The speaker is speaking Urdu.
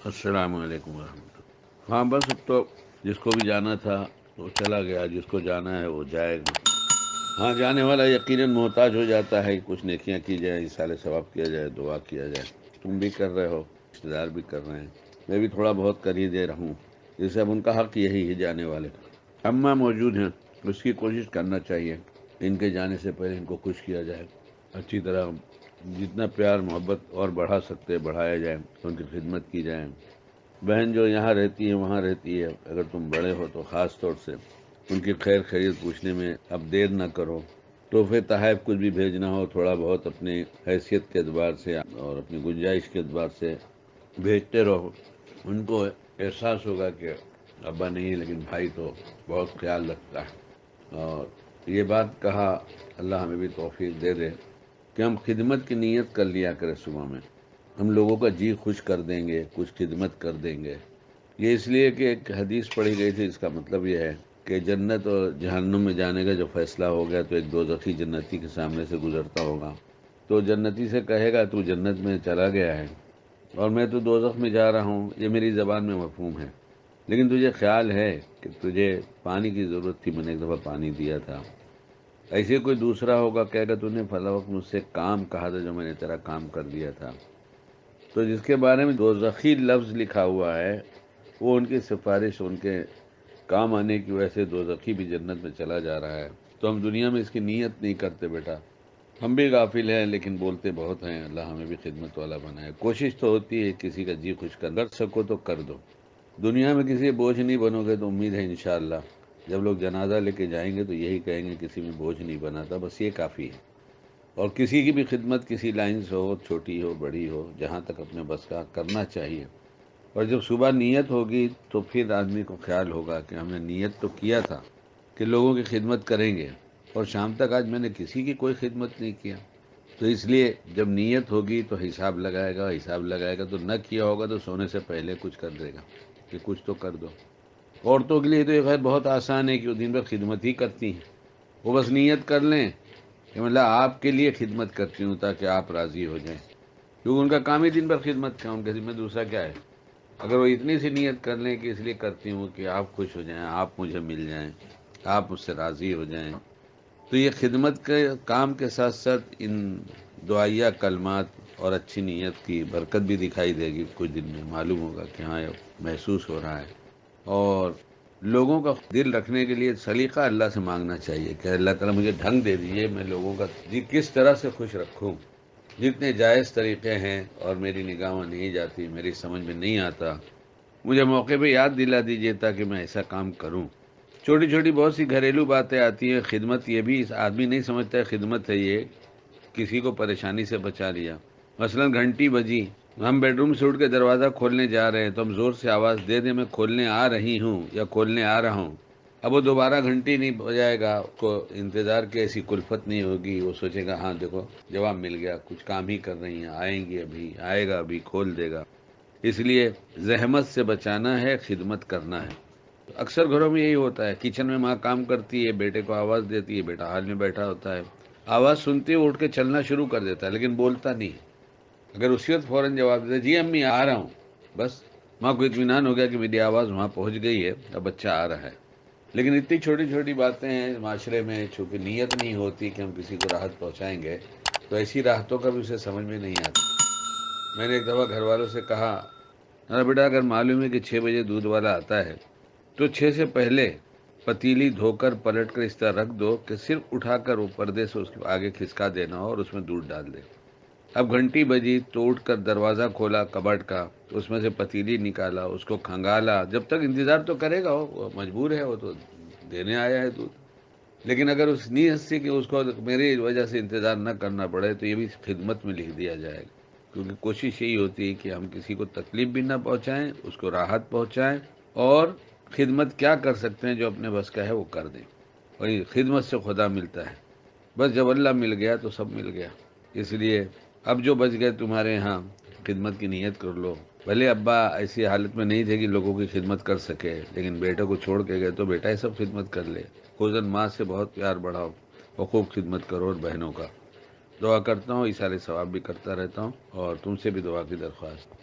السلام علیکم ورحمۃ اللہ۔ ہاں بس اب تو جس کو بھی جانا تھا وہ چلا گیا، جس کو جانا ہے وہ جائے گا۔ ہاں، جانے والا یقیناً محتاج ہو جاتا ہے، کچھ نیکیاں کی جائیں، اصالہ ثواب کیا جائے، دعا کیا جائے۔ تم بھی کر رہے ہو، رشتے دار بھی کر رہے ہیں، میں بھی تھوڑا بہت کر ہی دے رہا ہوں۔ جیسے اب ان کا حق یہی ہے جانے والے کا۔ اماں موجود ہیں، اس کی کوشش کرنا چاہیے ان کے جانے سے پہلے ان کو خوش کیا جائے، اچھی طرح جتنا پیار محبت اور بڑھا سکتے بڑھایا جائے، ان کی خدمت کی جائے۔ بہن جو یہاں رہتی ہے وہاں رہتی ہے، اگر تم بڑے ہو تو خاص طور سے ان کی خیر خیریت پوچھنے میں اب دیر نہ کرو۔ تحفے تحائف کچھ بھی بھیجنا ہو، تھوڑا بہت اپنی حیثیت کے اعتبار سے اور اپنی گنجائش کے اعتبار سے بھیجتے رہو۔ ان کو احساس ہوگا کہ ابا نہیں لیکن بھائی تو بہت خیال رکھتا ہے۔ اور یہ بات کہا، اللہ ہمیں بھی توفیق دے دے کہ ہم خدمت کی نیت کر لیا کریں صبح میں۔ ہم لوگوں کا جی خوش کر دیں گے، کچھ خدمت کر دیں گے۔ یہ اس لیے کہ ایک حدیث پڑھی گئی تھی، اس کا مطلب یہ ہے کہ جنت اور جہنم میں جانے کا جو فیصلہ ہو گیا تو ایک دوزخی جنتی کے سامنے سے گزرتا ہوگا، تو جنتی سے کہے گا تو جنت میں چلا گیا ہے اور میں تو دوزخ میں جا رہا ہوں۔ یہ میری زبان میں مفہوم ہے، لیکن تجھے خیال ہے کہ تجھے پانی کی ضرورت تھی، میں نے ایک دفعہ پانی دیا تھا۔ ایسے کوئی دوسرا ہوگا کہے گا تو نے فلاں وقت مجھ سے کام کہا تھا جو میں نے تیرا کام کر دیا تھا۔ تو جس کے بارے میں دوزخی لفظ لکھا ہوا ہے، وہ ان کی سفارش، ان کے کام آنے کی وجہ سے دوزخی بھی جنت میں چلا جا رہا ہے۔ تو ہم دنیا میں اس کی نیت نہیں کرتے بیٹا۔ ہم بھی غافل ہیں لیکن بولتے بہت ہیں۔ اللہ ہمیں بھی خدمت والا بنائے۔ کوشش تو ہوتی ہے کسی کا جی خوش کر سکو تو کر دو۔ دنیا میں کسی بوجھ نہیں بنو گے تو امید ہے انشاءاللہ جب لوگ جنازہ لے کے جائیں گے تو یہی کہیں گے کسی میں بوجھ نہیں بنا تھا، بس یہ کافی ہے۔ اور کسی کی بھی خدمت کسی لائن سے ہو، چھوٹی ہو بڑی ہو، جہاں تک اپنے بس کا کرنا چاہیے۔ اور جب صبح نیت ہوگی تو پھر آدمی کو خیال ہوگا کہ ہم نے نیت تو کیا تھا کہ لوگوں کی خدمت کریں گے، اور شام تک آج میں نے کسی کی کوئی خدمت نہیں کیا۔ تو اس لیے جب نیت ہوگی تو حساب لگائے گا، حساب لگائے گا تو نہ کیا ہوگا تو سونے سے پہلے کچھ کر دے گا کہ کچھ تو کر دو۔ عورتوں کے لیے تو یہ خیر بہت آسان ہے کہ وہ دن بھر خدمت ہی کرتی ہیں، وہ بس نیت کر لیں کہ مطلب آپ کے لیے خدمت کرتی ہوں تاکہ آپ راضی ہو جائیں، کیونکہ ان کا کام ہی دن بھر خدمت کا، ان کے ذمہ دوسرا کیا ہے۔ اگر وہ اتنی سی نیت کر لیں کہ اس لیے کرتی ہوں کہ آپ خوش ہو جائیں، آپ مجھے مل جائیں، آپ مجھ سے راضی ہو جائیں، تو یہ خدمت کے کام کے ساتھ ساتھ ان دعائیہ کلمات اور اچھی نیت کی برکت بھی دکھائی دے گی۔ کچھ دن میں معلوم ہوگا کہ ہاں محسوس ہو رہا ہے۔ اور لوگوں کا دل رکھنے کے لیے سلیقہ اللہ سے مانگنا چاہیے کہ اللہ تعالیٰ مجھے ڈھنگ دے دیجیے، میں لوگوں کا دل کس طرح سے خوش رکھوں۔ جتنے جائز طریقے ہیں اور میری نگاہوں نہیں جاتی، میری سمجھ میں نہیں آتا، مجھے موقع پہ یاد دلا دیجیے تاکہ میں ایسا کام کروں۔ چھوٹی چھوٹی بہت سی گھریلو باتیں آتی ہیں۔ خدمت یہ بھی اس آدمی نہیں سمجھتا ہے خدمت ہے یہ کسی کو پریشانی سے بچا لیا۔ مثلا گھنٹی بجی، ہم بیڈ روم سے اٹھ کے دروازہ کھولنے جا رہے ہیں تو ہم زور سے آواز دے دیں میں کھولنے آ رہی ہوں یا کھولنے آ رہا ہوں، اب وہ دوبارہ گھنٹی نہیں بجائے گا، اس کو انتظار کی ایسی کلفت نہیں ہوگی، وہ سوچے گا ہاں دیکھو جواب مل گیا، کچھ کام ہی کر رہی ہیں، آئیں گی ابھی، آئے گا ابھی، کھول دے گا۔ اس لیے زحمت سے بچانا ہے، خدمت کرنا ہے۔ اکثر گھروں میں یہی ہوتا ہے، کچن میں ماں کام کرتی ہے، بیٹے کو آواز دیتی ہے، بیٹا ہال میں بیٹھا ہوتا ہے، آواز سنتی ہے اٹھ کے چلنا شروع کر دیتا ہے لیکن بولتا نہیں۔ اگر اسی وقت فوراً جواب دیتا جی امی آ رہا ہوں، بس ماں کو اطمینان ہو گیا کہ میری آواز وہاں پہنچ گئی ہے، اب بچہ آ رہا ہے۔ لیکن اتنی چھوٹی چھوٹی باتیں ہیں معاشرے میں، چونکہ نیت نہیں ہوتی کہ ہم کسی کو راحت پہنچائیں گے، تو ایسی راحتوں کا بھی اسے سمجھ میں نہیں آتا۔ میں نے ایک دفعہ گھر والوں سے کہا، ارے بیٹا اگر معلوم ہے کہ 6 بجے دودھ والا آتا ہے تو 6 سے پہلے پتیلی دھو کر پلٹ کر اس طرح رکھ دو کہ صرف اٹھا کر وہ پردے سے اس کے آگے کھسکا دینا ہو اور اس میں دودھ ڈال دے۔ اب گھنٹی بجی تو اٹھ کر دروازہ کھولا کبڈ کا، تو اس میں سے پتیلی نکالا، اس کو کھنگالا، جب تک انتظار تو کرے گا، وہ مجبور ہے، وہ تو دینے آیا ہے دودھ۔ لیکن اگر اس نیت سے کہ اس کو میری وجہ سے انتظار نہ کرنا پڑے تو یہ بھی خدمت میں لکھ دیا جائے گا، کیونکہ کوشش یہی ہوتی ہے کہ ہم کسی کو تکلیف بھی نہ پہنچائیں، اس کو راحت پہنچائیں، اور خدمت کیا کر سکتے ہیں جو اپنے بس کا ہے وہ کر دیں۔ اور یہ خدمت سے خدا ملتا ہے، بس جب اللہ مل گیا تو سب مل گیا۔ اس لیے اب جو بچ گئے تمہارے ہاں، خدمت کی نیت کر لو۔ بھلے ابا ایسی حالت میں نہیں تھے کہ لوگوں کی خدمت کر سکے، لیکن بیٹے کو چھوڑ کے گئے تو بیٹا ہی سب خدمت کر لے۔ خصوصاً ماں سے بہت پیار بڑھاؤ اور خوب خدمت کرو، اور بہنوں کا دعا کرتا ہوں، اِسارے ثواب بھی کرتا رہتا ہوں، اور تم سے بھی دعا کی درخواست۔